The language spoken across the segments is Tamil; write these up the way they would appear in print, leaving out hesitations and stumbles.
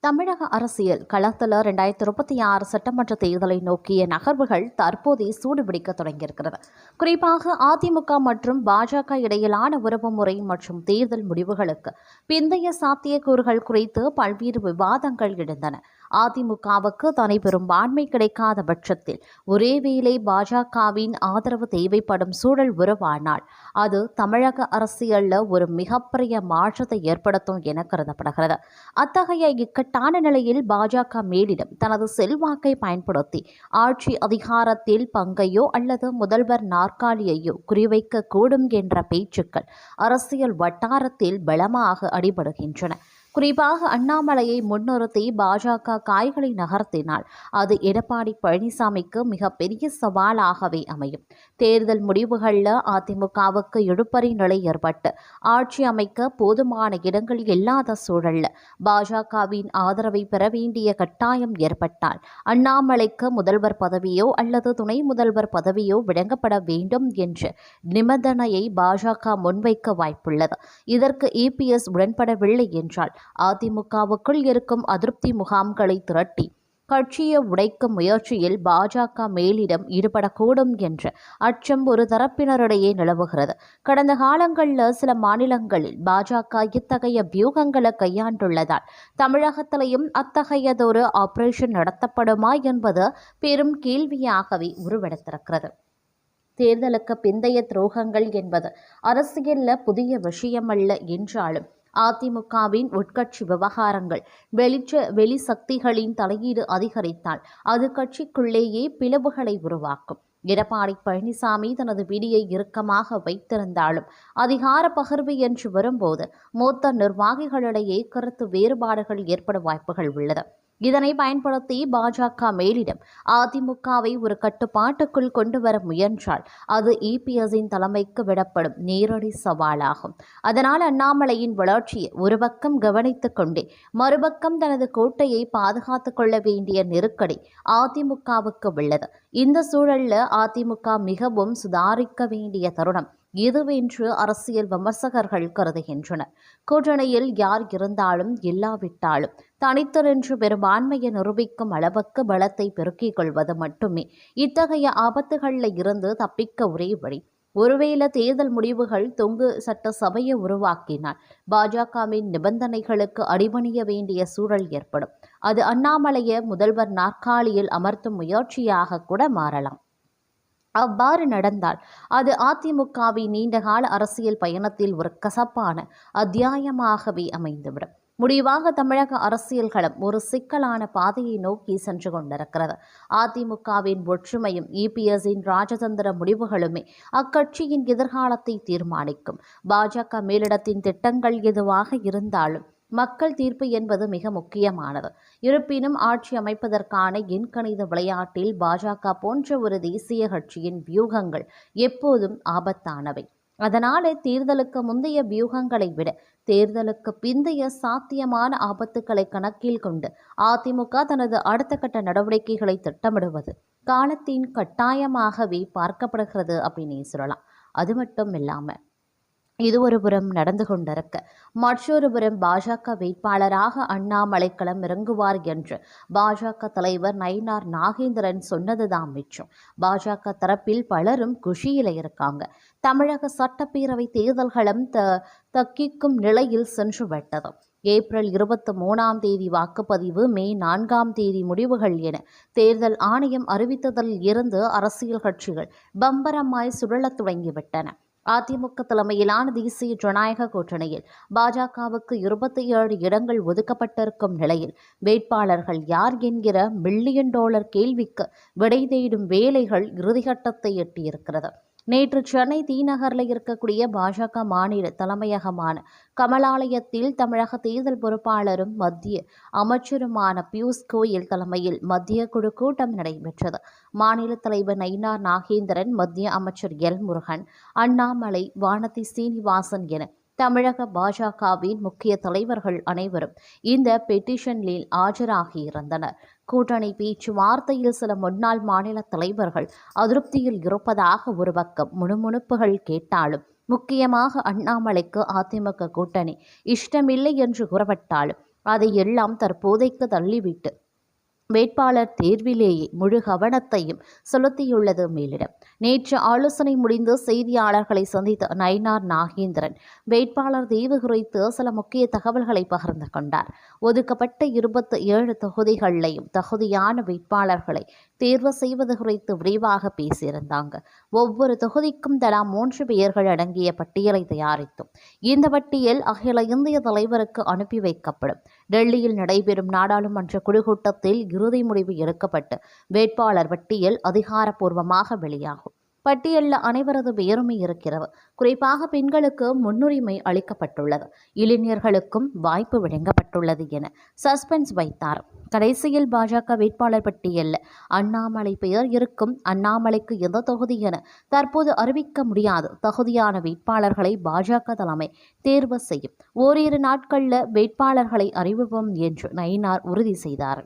தமிழக அரசியல் களத்தில் 2026 சட்டமன்ற தேர்தலை நோக்கிய நகர்வுகள் தற்போதே சூடுபிடிக்க தொடங்கியிருக்கிறது. குறிப்பாக அதிமுக மற்றும் பாஜக இடையிலான உறவுமுறை மற்றும் தேர்தல் முடிவுகளுக்கு பிந்தைய சாத்தியக்கூறுகள் குறித்து பல்வேறு விவாதங்கள் எழுந்தன. அதிமுகவுக்கு தனிப்பெரும்பான்மை கிடைக்காத பட்சத்தில் ஒரேவேளை பாஜகவின் ஆதரவு தேவைப்படும் சூழல் உருவானால் அது தமிழக அரசியலில் ஒரு மிகப்பெரிய மாற்றத்தை ஏற்படுத்தும் என கருதப்படுகிறது. அத்தகைய இக்கட்டான நிலையில் பாஜக மேலிடம் தனது செல்வாக்கை பயன்படுத்தி ஆட்சி அதிகாரத்தில் பங்கையோ அல்லது முதல்வர் நாற்காலியையோ குறிவைக்க கூடும் என்ற பேச்சுக்கள் அரசியல் வட்டாரத்தில் பலமாக அடிபடுகின்றன. குறிப்பாக அண்ணாமலையை முன்னிறுத்தி பாஜக காய்களை நகர்த்தினால் அது எடப்பாடி பழனிசாமிக்கு மிகப்பெரிய சவாலாகவே அமையும். தேர்தல் முடிவுகளில் அதிமுகவுக்கு இழுபறி நிலை ஏற்பட்டு ஆட்சி அமைக்க போதுமான இடங்கள் இல்லாத சூழலில் பாஜகவின் ஆதரவை பெற வேண்டிய கட்டாயம் ஏற்பட்டால் அண்ணாமலைக்கு முதல்வர் பதவியோ அல்லது துணை முதல்வர் பதவியோ வழங்கப்பட வேண்டும் என்ற நிபந்தனையை பாஜக முன்வைக்க வாய்ப்புள்ளது. இதற்கு இபிஎஸ் உடன்படவில்லை என்றால் அதிமுகவுக்குள் இருக்கும் அதிருப்தி முகாம்களை திரட்டி கட்சியை உடைக்கும் முயற்சியில் பாஜக மேலிடம் ஈடுபடக்கூடும் என்ற அச்சம் ஒரு தரப்பினரிடையே நிலவுகிறது. கடந்த காலங்களில் சில மாநிலங்களில் பாஜக இத்தகைய வியூகங்களை கையாண்டுள்ளதால் தமிழகத்திலையும் அத்தகையதொரு ஆபரேஷன் நடத்தப்படுமா என்பது பெரும் கேள்வியாகவே உருவெடுத்திருக்கிறது. தேர்தலுக்கு பிந்தைய துரோகங்கள் என்பது அரசியலில் புதிய விஷயமல்ல என்றாலும் அதிமுகவின் உட்கட்சி விவகாரங்கள் வெளி சக்திகளின் தலையீடு அதிகரித்தால் அது கட்சிக்குள்ளேயே பிளவுகளை உருவாக்கும். எடப்பாடி பழனிசாமி தனது பிடியை இறுக்கமாக வைத்திருந்தாலும் அதிகார பகிர்வு என்று வரும்போது மூத்த நிர்வாகிகளிடையே கருத்து வேறுபாடுகள் ஏற்பட வாய்ப்புகள் உள்ளது. இதனை பயன்படுத்தி பாஜக மேலிடம் அதிமுகவை ஒரு கட்டுப்பாட்டுக்குள் கொண்டு வர முயன்றால் அது இபிஎஸ்ஸின் தலைமைக்கு விடப்படும் நேரடி சவாலாகும். அதனால் அண்ணாமலையின் வளர்ச்சியை ஒரு பக்கம் கவனித்துக் கொண்டே மறுபக்கம் தனது கோட்டையை பாதுகாத்துக் கொள்ள வேண்டிய நெருக்கடி அதிமுகவுக்கு உள்ளது. இந்த சூழலில் அதிமுக மிகவும் சுதாரிக்க வேண்டிய தருணம் இதுவென்று அரசியல் விமர்சகர்கள் கருதுகின்றனர். கூட்டணியில் யார் இருந்தாலும் இல்லாவிட்டாலும் தனித்திருந்து பெரும்பான்மையை நிரூபிக்கும் அளவுக்கு பலத்தை பெருக்கிக் கொள்வது மட்டுமே இத்தகைய ஆபத்துகளில் இருந்து தப்பிக்க ஒரே வழி. ஒருவேளை தேர்தல் முடிவுகள் தொங்கு சட்டசபையை உருவாக்கினால் பாஜகவின் நிபந்தனைகளுக்கு அடிபணிய வேண்டிய சூழல் ஏற்படும். அது அண்ணாமலையை முதல்வர் நாற்காலியில் அமர்த்தும் முயற்சியாக கூட மாறலாம். அவ்வாறு நடந்தால் அது அதிமுகவின் நீண்டகால அரசியல் பயணத்தில் ஒரு கசப்பான அத்தியாயமாகவே அமைந்துவிடும். முடிவாக தமிழக அரசியல் களம் ஒரு சிக்கலான பாதையை நோக்கி சென்று கொண்டிருக்கிறது. அதிமுகவின் ஒற்றுமையும் இபிஎஸ்ஸின் ராஜதந்திர முடிவுகளுமே அக்கட்சியின் எதிர்காலத்தை தீர்மானிக்கும். பாஜக மேலிடத்தின் திட்டங்கள் எதுவாக இருந்தாலும் மக்கள் தீர்ப்பு என்பது மிக முக்கியமானது. இருப்பினும் ஆட்சி அமைப்பதற்கான எண்கணித விளையாட்டில் பாஜக போன்ற ஒரு தேசிய கட்சியின் வியூகங்கள் எப்போதும் ஆபத்தானவை. அதனாலே தேர்தலுக்கு முந்தைய வியூகங்களை விட தேர்தலுக்கு பிந்தைய சாத்தியமான ஆபத்துக்களை கணக்கில் கொண்டு அதிமுக தனது அடுத்த கட்ட நடவடிக்கைகளை திட்டமிடுவது காலத்தின் கட்டாயமாகவே பார்க்கப்படுகிறது அப்படின்னு சொல்லலாம். அது மட்டும் இல்லாமல் இது ஒரு புறம் நடந்து கொண்டிருக்க மற்றொரு புறம் பாஜக வேட்பாளராக அண்ணாமலை களம் இறங்குவார் என்று பாஜக தலைவர் நயினார் நாகேந்திரன் சொன்னதுதான் மிச்சம். பாஜக தரப்பில் பலரும் குஷியில இருக்காங்க. தமிழக சட்டப்பேரவை தேர்தல்களும் தக்கிக்கும் நிலையில் சென்று விட்டது. ஏப்ரல் 23ஆம் தேதி வாக்குப்பதிவு, மே 4ஆம் தேதி முடிவுகள் என தேர்தல் ஆணையம் அறிவித்ததில் இருந்து அரசியல் கட்சிகள் பம்பரமாய் சுழலத் தொடங்கிவிட்டன. அதிமுக தலைமையிலான தேசிய ஜனநாயக கூட்டணியில் பாஜகவுக்கு 27 இடங்கள் ஒதுக்கப்பட்டிருக்கும் நிலையில் வேட்பாளர்கள் யார் என்கிற $1 மில்லியன் கேள்விக்கு விடை தேடும் வேலைகள் இறுதிக்கட்டத்தை எட்டியிருக்கிறது. நேற்று சென்னை தீநகரில் இருக்கக்கூடிய பாஜக மாநில தலைமையகமான கமலாலயத்தில் தமிழக தேர்தல் பொறுப்பாளரும் மத்திய அமைச்சருமான பியூஷ் கோயல் தலைமையில் மத்திய குழு கூட்டம் நடைபெற்றது. மாநில தலைவர் நயினார் நாகேந்திரன், மத்திய அமைச்சர் எல் முருகன், அண்ணாமலை, வானதி சீனிவாசன் என தமிழக பாஜகவின் முக்கிய தலைவர்கள் அனைவரும் இந்த பெட்டிஷனில் ஆஜராகியிருந்தனர். கூட்டணி பேச்சுவார்த்தையில் சில முன்னாள் மாநில தலைவர்கள் அதிருப்தியில் இருப்பதாக ஒரு பக்கம் முணுமுணுப்புகள் கேட்டாலும் முக்கியமாக அண்ணாமலைக்கு அதிமுக கூட்டணி இஷ்டமில்லை என்று கூறப்பட்டாலும் அதை எல்லாம் தற்போதைக்கு தள்ளிவிட்டு வேட்பாளர் தேர்விலேயே முழு கவனத்தையும் செலுத்தியுள்ளது மேலிடம். நேற்று ஆலோசனை முடிந்து செய்தியாளர்களை சந்தித்த நயினார் நாகேந்திரன் வேட்பாளர் தேர்வு குறித்து சில முக்கிய தகவல்களை பகிர்ந்து கொண்டார். ஒதுக்கப்பட்ட 27 தொகுதிகளிலையும் தகுதியான வேட்பாளர்களை தேர்வு செய்வது குறித்து விரிவாக பேசியிருந்தாங்க. ஒவ்வொரு தொகுதிக்கும் தலா 3 பெயர்கள் அடங்கிய பட்டியலை தயாரித்தோம். இந்த பட்டியல் அகில இந்திய தலைவருக்கு அனுப்பி வைக்கப்படும். டெல்லியில் நடைபெறும் நாடாளுமன்ற குழு கூட்டத்தில் இறுதி முடிவு எடுக்கப்பட்டு வேட்பாளர் பட்டியல் அதிகாரப்பூர்வமாக வெளியாகும். பட்டியலில் அனைவரது பெயருமே இருக்கிறது. குறிப்பாக பெண்களுக்கு முன்னுரிமை அளிக்கப்பட்டுள்ளது, இளைஞர்களுக்கும் வாய்ப்பு வழங்கப்பட்டுள்ளது என சஸ்பென்ஸ் வைத்தார். கடைசியில் பாஜக வேட்பாளர் பட்டியலில் அண்ணாமலை பெயர் இருக்கும். அண்ணாமலைக்கு எந்த தொகுதி என தற்போது அறிவிக்க முடியாது. தகுதியான வேட்பாளர்களை பாஜக தலைமை தேர்வு செய்யும். ஓரிரு நாட்களில் வேட்பாளர்களை அறிவிப்போம் என்று நயினார் உறுதி செய்தார்.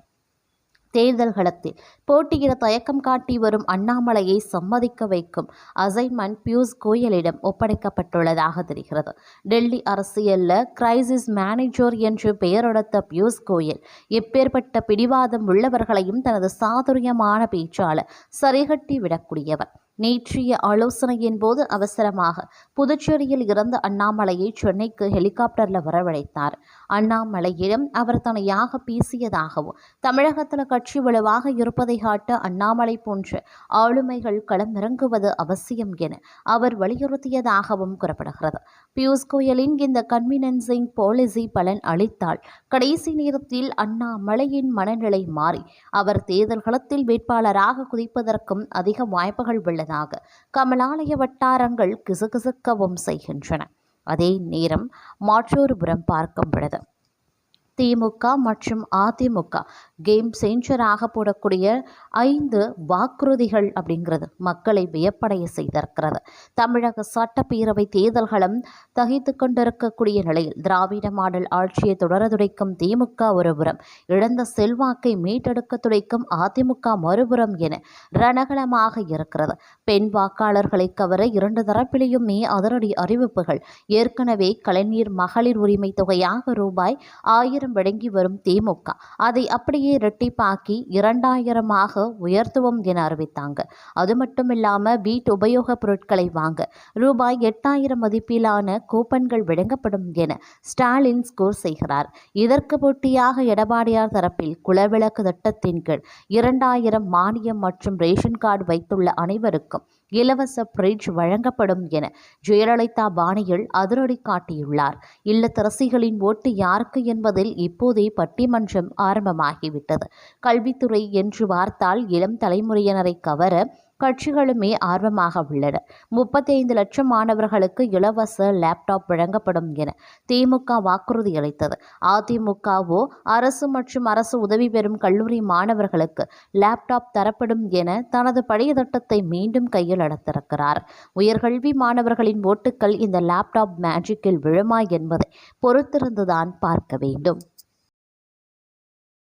தேர்தல் களத்தில் போட்டியிட தயக்கம் காட்டி வரும் அண்ணாமலையை சம்மதிக்க வைக்கும் அசைன்மெண்ட் பியூஷ் கோயலிடம் ஒப்படைக்கப்பட்டுள்ளதாக தெரிகிறது. டெல்லி அரசியலில் கிரைசிஸ் மேனேஜர் என்று பெயரெடுத்த பியூஷ் கோயல் எப்பேற்பட்ட பிடிவாதம் உள்ளவர்களையும் தனது சாதுரியமான பேச்சாளர் சரிகட்டி விடக்கூடியவர். நேற்றைய ஆலோசனையின் போது அவசரமாக புதுச்சேரியில் இறந்த அண்ணாமலையை சென்னைக்கு ஹெலிகாப்டரில் வரவழைத்தார். அண்ணாமலையிடம் அவர் தனியாக பேசியதாகவும் தமிழகத்தில் கட்சி வலுவாக இருப்பதை காட்ட அண்ணாமலை போன்ற ஆளுமைகள் களமிறங்குவது அவசியம் என அவர் வலியுறுத்தியதாகவும் கூறப்படுகிறது. பியூஷ் கோயலின் இந்த கன்வீனன்சிங் பாலிசி பலன் அளித்தால் கடைசி நேரத்தில் அண்ணாமலையின் மனநிலை மாறி அவர் தேர்தல் களத்தில் வேட்பாளராக குதிப்பதற்கும் அதிக வாய்ப்புகள் உள்ளதாக கமலாலய வட்டாரங்கள் கிசுகிசுக்கவும் செய்கின்றன. அதே நேரம் மற்றொரு புறம் பார்க்கும் பொழுது திமுக மற்றும் அதிமுக கேம் சேஞ்சராக போடக்கூடிய 5 வாக்குறுதிகள் அப்படிங்கிறது மக்களை வியப்படைய செய்திருக்கிறது. தமிழக சட்டப்பேரவை தேர்தல்களும் தகித்து கொண்டிருக்கக்கூடிய நிலையில் திராவிட மாடல் ஆட்சியை தொடர துடைக்கும் திமுக ஒருபுறம், இழந்த செல்வாக்கை மீட்டெடுக்க துடைக்கும் அதிமுக மறுபுறம் என ரணகலமாக இருக்கிறது. பெண் வாக்காளர்களை கவர 2 தரப்பிலேயுமே அதிரடி அறிவிப்புகள். ஏற்கனவே கலைஞர் மகளிர் உரிமை தொகையாக ரூபாய் 1000 வழங்கி வரும் திமுக அதை அப்படியே இரட்டிப்பாக்கி 2000 உயர்த்துவோம் என அறிவித்தாங்க. அது மட்டுமில்லாம வீட்டு உபயோக பொருட்களை வாங்க ரூபாய் 8000 மதிப்பிலான கூப்பன்கள் வழங்கப்படும் என ஸ்டாலின் ஸ்கோர் செய்கிறார். இதற்கு போட்டியாக எடப்பாடியார் தரப்பில் குலவிளக்கு திட்டத்தின் கீழ் 2000 மானியம் மற்றும் ரேஷன் கார்டு வைத்துள்ள அனைவருக்கும் இலவச பிரிட்ஜ் வழங்கப்படும் என ஜெயலலிதா பாணியில் அதிரடி காட்டியுள்ளார். இல்லத்தரசிகளின் ஓட்டு யாருக்கு என்பதில் இப்போதே பட்டிமன்றம் ஆரம்பமாகிவிட்டது. கல்வித்துறை என்று பார்த்தால் இளம் தலைமுறையினரை கவர கட்சிகளுமே ஆர்வமாக உள்ளன. 35 லட்சம் மாணவர்களுக்கு இலவச லேப்டாப் வழங்கப்படும் என திமுக வாக்குறுதி அளித்தது. அதிமுகவோ அரசு மற்றும் அரசு உதவி பெறும் கல்லூரி மாணவர்களுக்கு லேப்டாப் தரப்படும் என தனது பழைய திட்டத்தை மீண்டும் கையில் எடுத்திருக்கிறார். உயர்கல்வி மாணவர்களின் ஓட்டுக்கள் இந்த லேப்டாப் மேஜிக்கில் விழுமா என்பதை பொறுத்திருந்துதான் பார்க்க வேண்டும்.